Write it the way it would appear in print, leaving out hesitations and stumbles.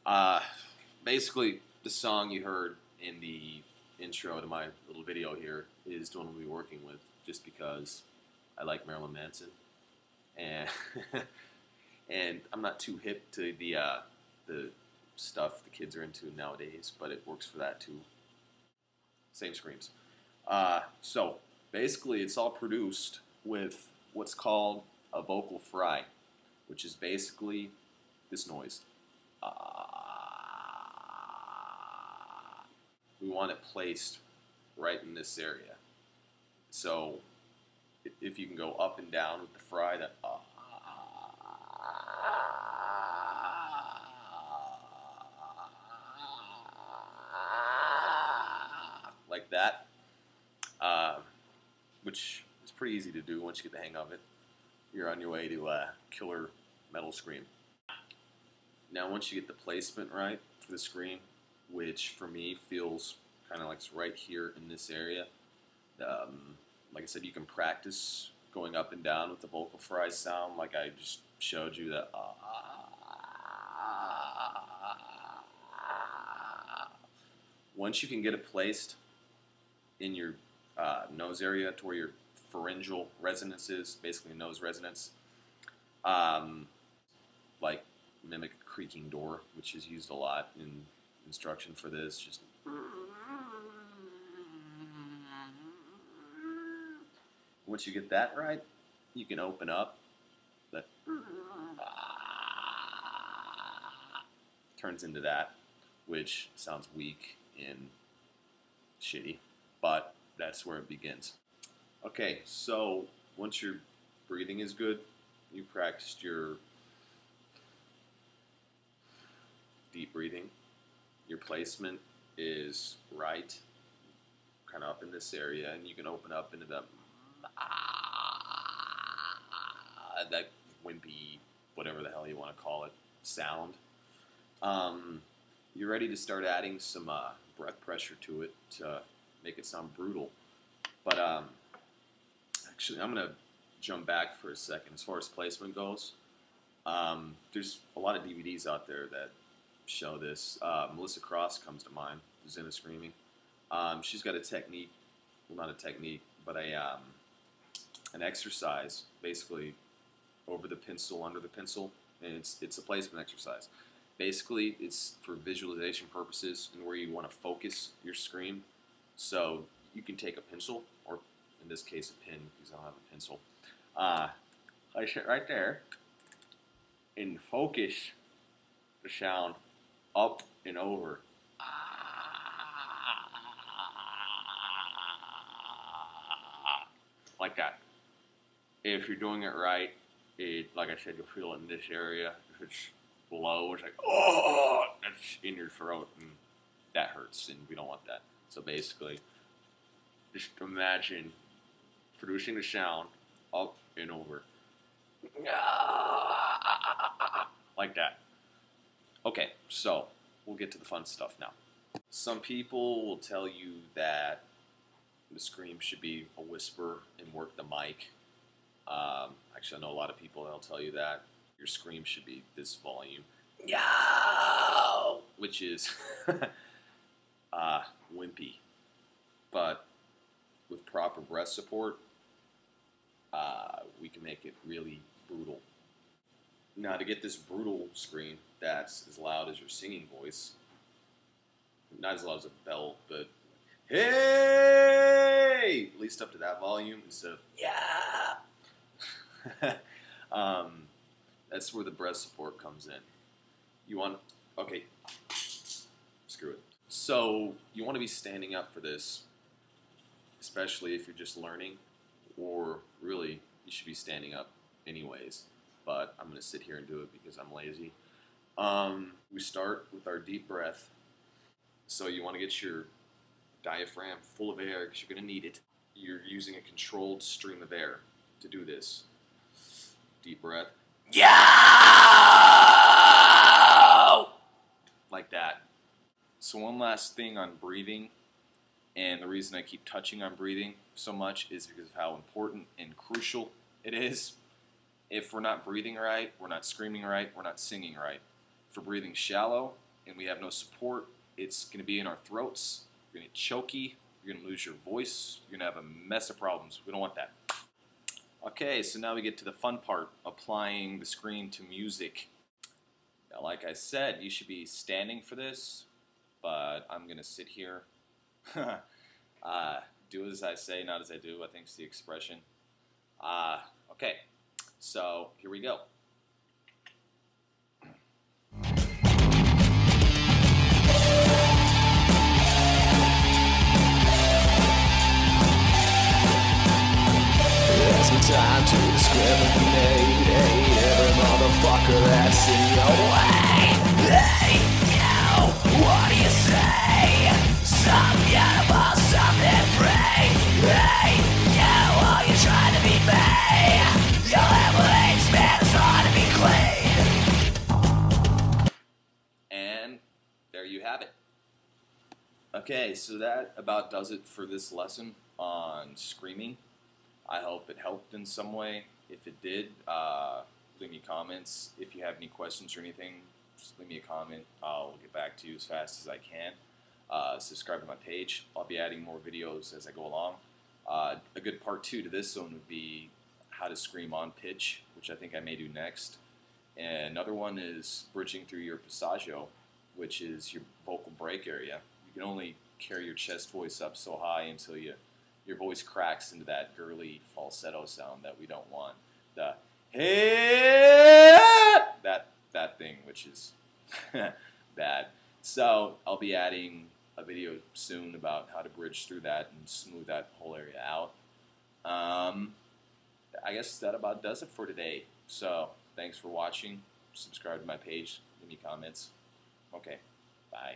Uh, Basically, the song you heard in the intro to my little video here is the one we'll be working with, just because I like Marilyn Manson, and and I'm not too hip to the stuff the kids are into nowadays, but it works for that too. Same screams. So basically, it's all produced with what's called a vocal fry, which is basically this noise. We want it placed right in this area. So if you can go up and down with the fry, that like that, which is pretty easy to do once you get the hang of it. You're on your way to a killer metal scream. Now, once you get the placement right for the scream, which for me feels kind of like it's right here in this area, like I said, you can practice going up and down with the vocal fry sound, like I just showed you. That once you can get it placed in your nose area to where your pharyngeal resonance is, basically nose resonance, like mimic a creaking door, which is used a lot in instruction for this. Just once you get that right, you can open up. That turns into that, which sounds weak and shitty, but that's where it begins. Okay, so once your breathing is good, you practiced your deep breathing, your placement is right, kind of up in this area, and you can open up into that wimpy, whatever the hell you want to call it, sound. You're ready to start adding some breath pressure to it to make it sound brutal. But actually, I'm going to jump back for a second. As far as placement goes, there's a lot of DVDs out there that show this. Melissa Cross comes to mind, who's into screaming. She's got a technique, well, not a technique, but an exercise, basically over the pencil, under the pencil, and it's a placement exercise. Basically, it's for visualization purposes and where you want to focus your scream. So you can take a pencil, or in this case a pen, because I don't have a pencil. Place it right there and focus the sound up and over. Like that. If you're doing it right, like I said, you'll feel it in this area. If it's below, it's like, oh, that's in your throat, and that hurts, and we don't want that. So basically, just imagine producing the sound up and over. Like that. Okay, so we'll get to the fun stuff now. Some people will tell you that the scream should be a whisper and work the mic. Actually, I know a lot of people that'll tell you that your scream should be this volume, which is wimpy. But with proper breath support, we can make it really brutal. Now, to get this brutal scream that's as loud as your singing voice, not as loud as a bell, but hey, at least up to that volume instead of that's where the breath support comes in. You want, okay, screw it. So you want to be standing up for this, especially if you're just learning, or really you should be standing up anyways, but I'm going to sit here and do it because I'm lazy. We start with our deep breath. So you want to get your diaphragm full of air because you're going to need it. You're using a controlled stream of air to do this. Deep breath. Like that. So one last thing on breathing, and the reason I keep touching on breathing so much is because of how important and crucial it is. If we're not breathing right, we're not screaming right, we're not singing right. If we're breathing shallow and we have no support, it's going to be in our throats. You're going to get choky. You're going to lose your voice. You're going to have a mess of problems. We don't want that. Okay, so now we get to the fun part, applying the scream to music. Now, like I said, you should be standing for this, but I'm going to sit here. Do as I say, not as I do, I think is the expression. Okay, so here we go. Time to discriminate every motherfucker that's in your way. Hey, yo, what do you say? Some beautiful, something free. Hey, yo, are you trying to be me? Your level 8's man is hard to be clean. And there you have it. Okay, so that about does it for this lesson on screaming. I hope it helped in some way. If it did, leave me comments. If you have any questions or anything, just leave me a comment. I'll get back to you as fast as I can. Subscribe to my page. I'll be adding more videos as I go along. A good part 2 to this one would be how to scream on pitch, which I think I may do next. And another one is bridging through your passaggio, which is your vocal break area. You can only carry your chest voice up so high until your voice cracks into that girly falsetto sound that we don't want. The hey, that thing, which is bad. So I'll be adding a video soon about how to bridge through that and smooth that whole area out. I guess that about does it for today. So thanks for watching. Subscribe to my page. Leave me comments. Okay, bye.